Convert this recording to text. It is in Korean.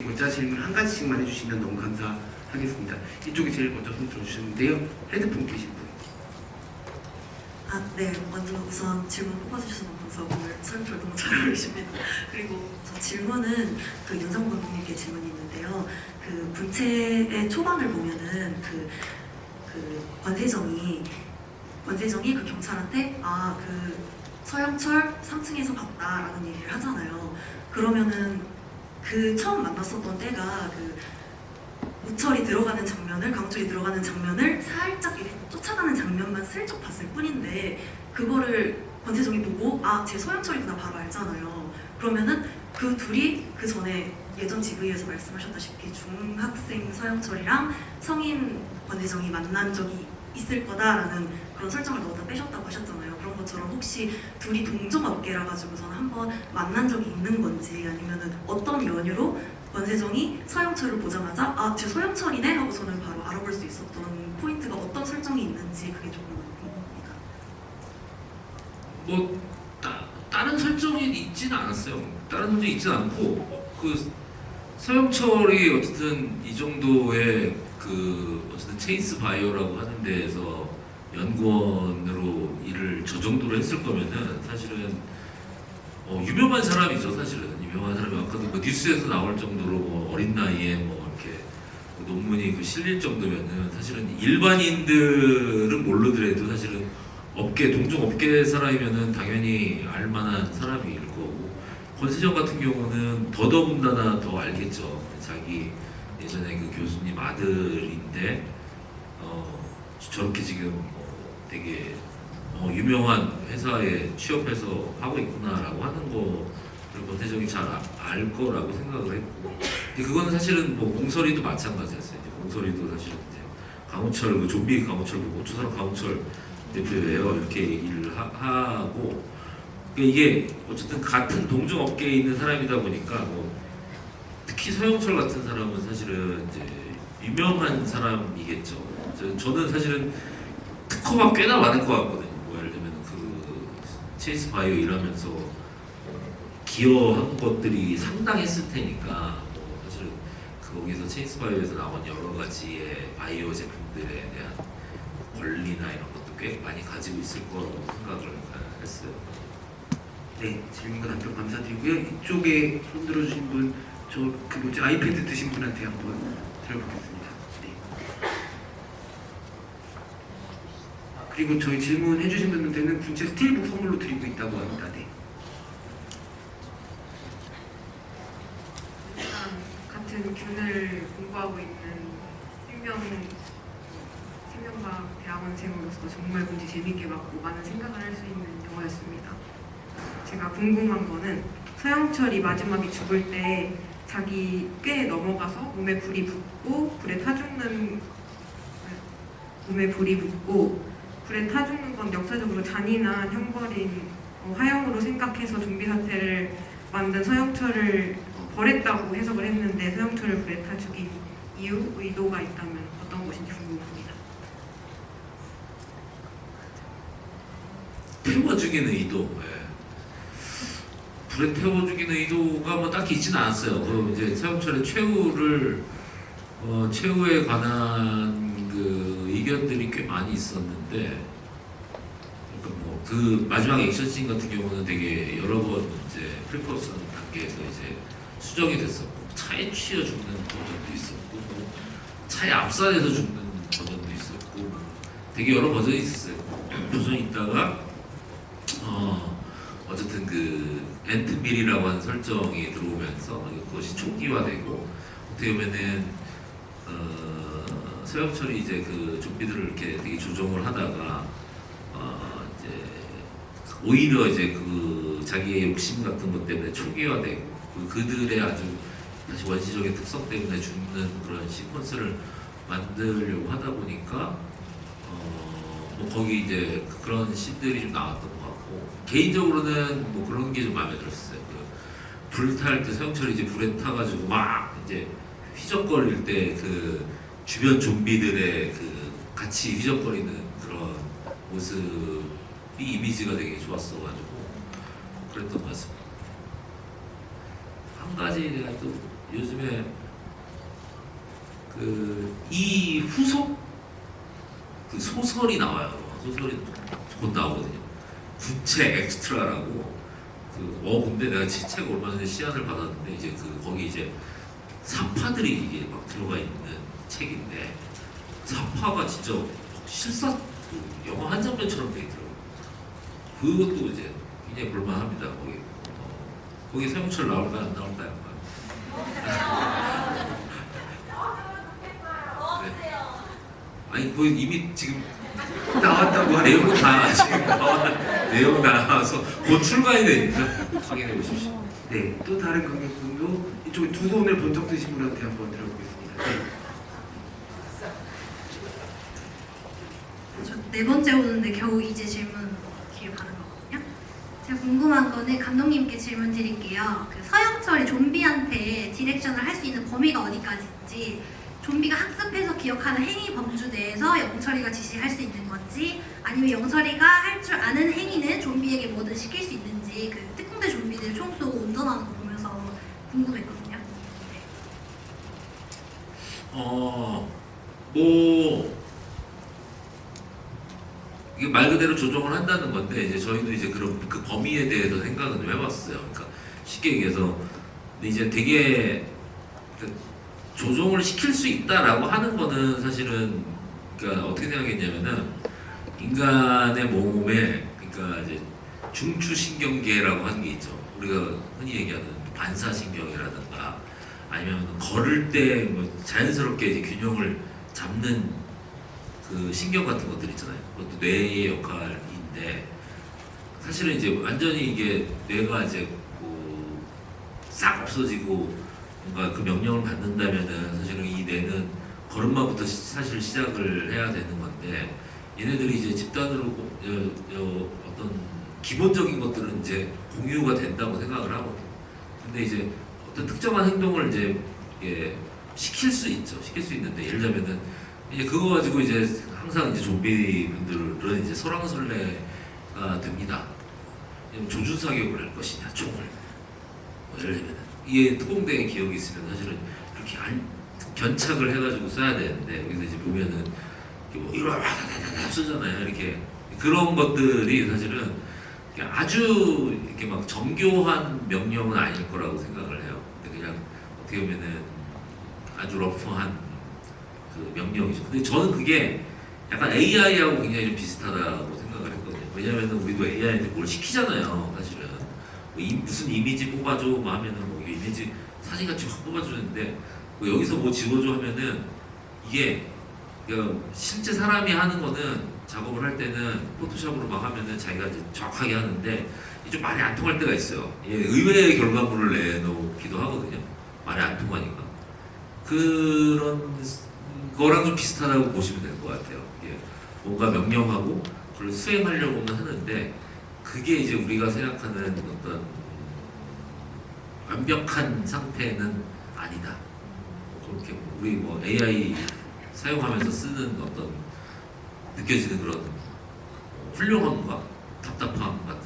드리고자 질문 한 가지씩만 해주시면 너무 감사하겠습니다. 이쪽에 제일 먼저 손 들어주셨는데요. 헤드폰 끼신 분. 네, 먼저 우선 질문 뽑아주셔서 너무 감사하고 오늘 설명 너무 잘 어울리십니다. 그리고 저 질문은 그 윤성 감독님께 질문이 있는데요. 그 군체의 초반을 보면은 그 권세정이 그 경찰한테 그 서영철 3층에서 봤다라는 얘기를 하잖아요. 그러면은 그 처음 만났었던 때가 그 우철이 들어가는 장면을, 강우철이 들어가는 장면을 살짝 이렇게 쫓아가는 장면만 슬쩍 봤을 뿐인데 그거를 권세정이 보고 쟤 서영철이구나 바로 알잖아요. 그러면은 그 둘이 그 전에 예전 지브이에서 말씀하셨다시피 중학생 서영철이랑 성인 권세정이 만난 적이 있을 거다라는 그런 설정을 넣어다 빼셨다고 하셨잖아요. 그런 것처럼 혹시 둘이 동종업계라 가지고서는 한번 만난 적이 있는 건지 아니면은 어떤 연유로 권세정이 서영철을 보자마자 쟤 서영철이네 하고서는 바로 알아볼 수 있었던 포인트가 어떤 설정이 있는지 그게 조금 궁금합니다. 다른 설정이 있지는 않았어요. 다른 설정이 있지는 않고 그 서영철이 어쨌든 이 정도의 그 어쨌든 체이스 바이오라고 하는 데에서 연구원으로 일을 저 정도로 했을 거면은 사실은 유명한 사람이죠. 사실은 유명한 사람이 아까도 뭐 뉴스에서 나올 정도로 뭐 어린 나이에 뭐 이렇게 논문이 그 실릴 정도면은 사실은 일반인들은 모르더라도 사실은 동종 업계 사람이면은 당연히 알만한 사람일 거고 권세정 같은 경우는 더더군다나 더 알겠죠. 자기 예전에 그 교수님 아들인데 저렇게 지금 되게 유명한 회사에 취업해서 하고 있구나라고 하는 거를 권세정이 잘 알 거라고 생각을 했고, 근데 그거는 사실은 뭐 공설이도 마찬가지였어요. 공설이도 사실은 이제 강우철 그 좀비 강우철 보고 추사람 강우철 대표예요 이렇게 얘기를 하고, 이게 어쨌든 같은 동종 업계에 있는 사람이다 보니까 특히 서영철 같은 사람은 사실은 이제 유명한 사람이겠죠. 저는 사실은 특허가 꽤나 많을 것 같거든요. 예를 들면 그 체이스 바이오 일하면서 기여한 것들이 상당했을 테니까 사실은 거기서 체이스 바이오에서 나온 여러 가지의 바이오 제품들에 대한 권리나 이런 것도 꽤 많이 가지고 있을 거라고 생각을 했어요. 네, 질문과 답변 감사드리고요. 이쪽에 손 들어주신 분, 아이패드 드신 분한테 한번 들어보겠습니다. 네. 그리고 저희 질문해주신 분들은 군체 스틸북 선물로 드리고 있다고 합니다. 네. 일단 같은 균을 공부하고 있는 생명과학 대학원생으로서 정말 문제 재밌게 받고 많은 생각을 할 수 있는 영화였습니다. 제가 궁금한 거는 서영철이 마지막에 죽을 때 자기 꽤 넘어가서 몸에 불이 붙고 불에 타 죽는 건 역사적으로 잔인한 형벌인 화형으로 생각해서 좀비 사태를 만든 서영철을 벌했다고 해석을 했는데 서영철을 불에 타 죽인 이유, 의도가 있다면 어떤 것인지 궁금합니다. 태워 죽이는 의도. 불에 태워 죽이는 의도가 딱히 있지는 않았어요. 이제 서영철의 최후에 관한 그 의견들이 꽤 많이 있었는데, 그러니까 그 마지막 액션씬 같은 경우는 되게 여러 번 이제 프리퍼슨 단계에서 이제 수정이 됐었고, 차에 치여 죽는 버전도 있었고, 차에 압살해서 죽는 버전도 있었고, 되게 여러 버전이 있었어요. 버전이 있다가 어쨌든 그 앤트밀이라고 하는 설정이 들어오면서 그것이 초기화되고, 어떻게 보면은 서영철이 이제 그 좀비들을 이렇게 되게 조종을 하다가 이제 오히려 이제 그 자기의 욕심 같은 것 때문에 초기화되고 그들의 아주 다시 원시적인 특성 때문에 죽는 그런 시퀀스를 만들려고 하다 보니까 거기 이제 그런 씬들이 좀 나왔던 것 같고, 개인적으로는 그런 게 좀 마음에 들었어요. 불탈 때 서영철이 이제 불에 타가지고 막 이제 휘적거릴 때 그 주변 좀비들의 그 같이 휘적거리는 그런 모습이 이미지가 되게 좋았어가지고 그랬던 것 같습니다. 한 가지 내가 또 요즘에 이 후속 그 소설이 나와요. 소설이 곧 나오거든요. 군체 엑스트라라고 근데 내가 책 얼마 전에 시안을 받았는데 이제 거기 이제 사파들이 이게 막 들어가 있는 책인데 사파가 진짜 실사 영화 한 장면처럼 돼 있더라고요. 그것도 이제 굉장히 볼만합니다. 거기 서영철 나올까 안 나올까요? 네. 아니 거기 이미 지금 나왔다고 하네요. 내용 다 지금 내용 다 나와서 곧 출간이 되니까 확인해 보십시오. 네, 또 다른 관객분도 이쪽에 두 손을 번쩍 드신 분한테 한번 들어보겠습니다. 네. 저 네 번째 오는데 겨우 이제 질문 기회 받은 거거든요. 제가 궁금한 거는 감독님께 질문 드릴게요. 그 서영철이 좀비한테 디렉션을 할 수 있는 범위가 어디까지인지, 좀비가 학습해서 기억하는 행위 범주 내에서 영철이가 지시할 수 있는 건지, 아니면 영철이가 할 줄 아는 행위는 좀비에게 뭐든 시킬 수 있는지, 그 특공대 좀비들 총 쏘고 운전하는 거 보면서 궁금했거든요. 이게 말 그대로 조정을 한다는 건데 이제 저희도 이제 그런 그 범위에 대해서 생각은 좀 해봤어요. 그러니까 쉽게 얘기해서 근데 이제 되게 조정을 시킬 수 있다라고 하는 거는 사실은 그러니까 어떻게 생각했냐면은 인간의 몸에 그러니까 이제 중추신경계라고 하는 게 있죠. 우리가 흔히 얘기하는 반사신경이라든가 아니면 걸을 때 뭐 자연스럽게 이제 균형을 잡는 그 신경 같은 것들 있잖아요. 그것도 뇌의 역할인데 사실은 이제 완전히 이게 뇌가 이제 싹 없어지고 뭔가 그 명령을 받는다면은 사실은 이 뇌는 걸음마부터 사실 시작을 해야 되는 건데 얘네들이 이제 집단으로 어떤 기본적인 것들은 이제 공유가 된다고 생각을 하거든요. 근데 이제 어떤 특정한 행동을 이제 시킬 수 있죠. 시킬 수 있는데 예를 들면은 이제 그거 가지고 이제 항상 이제 좀비 분들은 이제 설왕설래가 됩니다. 조준 사격을 할 것이냐 총을 예를 들면 이게 특공대의 기억이 있으면 사실은 이렇게 견착을 해가지고 쏴야 되는데 여기서 이제 보면은 뭐 이런 쏘잖아요. 이렇게 그런 것들이 사실은 아주 이렇게 막 정교한 명령은 아닐 거라고 생각을 해요. 근데 그냥 어떻게 보면은 아주 러프한 그 명령이죠. 근데 저는 그게 약간 AI하고 굉장히 좀 비슷하다고 생각을 했거든요. 왜냐면은 우리도 AI한테 뭘 시키잖아요. 사실은 무슨 이미지 뽑아줘 뭐 하면은 뭐 이미지 사진같이 확 뽑아주는데 뭐 여기서 뭐 지워줘 하면은 이게 실제 사람이 하는 거는 작업을 할 때는 포토샵으로 막 하면은 자기가 이제 정확하게 하는데 좀 말이 안 통할 때가 있어요. 의외의 결과물을 내놓기도 하거든요. 말이 안 통하니까 그런 거랑 좀 비슷하다고 보시면 될 것 같아요. 뭔가 명령하고 그걸 수행하려고는 하는데 그게 이제 우리가 생각하는 어떤 완벽한 상태는 아니다. 그렇게 우리 뭐 AI 사용하면서 쓰는 어떤 느껴지는 그런 훌륭함과 답답함 같은